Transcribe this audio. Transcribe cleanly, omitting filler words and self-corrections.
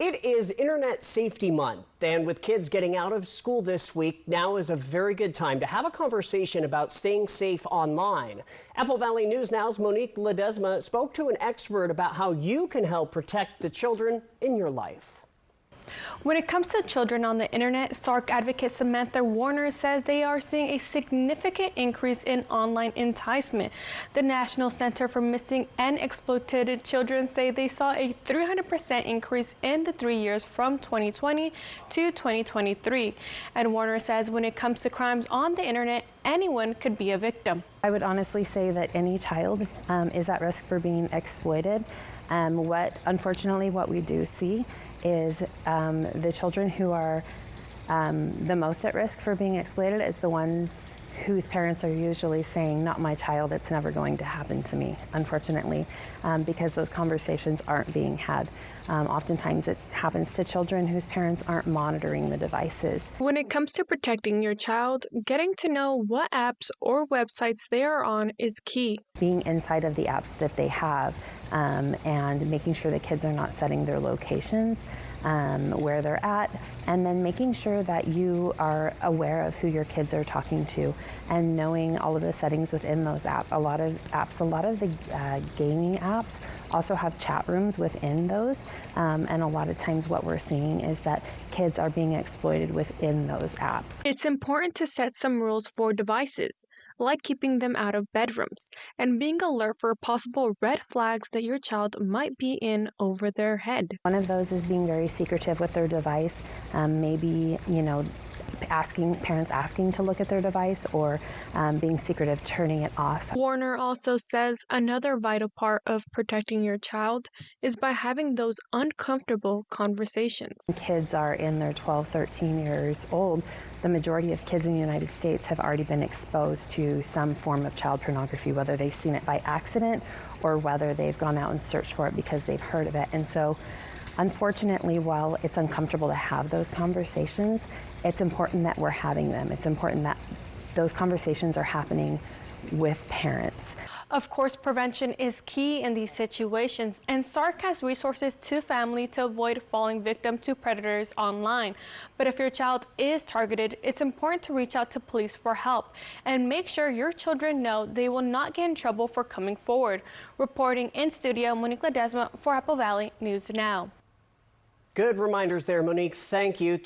It is Internet Safety Month, and with kids getting out of school this week, now is a very good time to have a conversation about staying safe online. Apple Valley News Now's Monique Ledesma spoke to an expert about how you can help protect the children in your life. When it comes to children on the internet, SARC advocate Samantha Warner says they are seeing a significant increase in online enticement. The National Center for Missing and Exploited Children say they saw a 300% increase in the 3 years from 2020 to 2023. And Warner says when it comes to crimes on the internet, anyone could be a victim. I would honestly say that any child is at risk for being exploited. Unfortunately, what we do see is the children who are the most at risk for being exploited is the ones whose parents are usually saying, "Not my child, it's never going to happen to me," unfortunately, because those conversations aren't being had. Oftentimes it happens to children whose parents aren't monitoring the devices. When it comes to protecting your child, getting to know what apps or websites they are on is key. Being inside of the apps that they have and making sure the kids are not setting their locations, where they're at, and then making sure that you are aware of who your kids are talking to and knowing all of the settings within those apps. A lot of the gaming apps also have chat rooms within those, and a lot of times what we're seeing is that kids are being exploited within those apps. It's important to set some rules for devices, like keeping them out of bedrooms and being alert for possible red flags that your child might be in over their head. One of those is being very secretive with their device, maybe, parents asking to look at their device, or being secretive, turning it off. Warner also says another vital part of protecting your child is by having those uncomfortable conversations. Kids are in their 12, 13 years old. The majority of kids in the United States have already been exposed to some form of child pornography, whether they've seen it by accident or whether they've gone out and searched for it because they've heard of it. And so, unfortunately, while it's uncomfortable to have those conversations, it's important that we're having them. It's important that those conversations are happening with parents. Of course, prevention is key in these situations, and SARC has resources to family to avoid falling victim to predators online. But if your child is targeted, it's important to reach out to police for help and make sure your children know they will not get in trouble for coming forward. Reporting in studio, Monique Ledesma for Apple Valley News Now. Good reminders there, Monique. Thank you.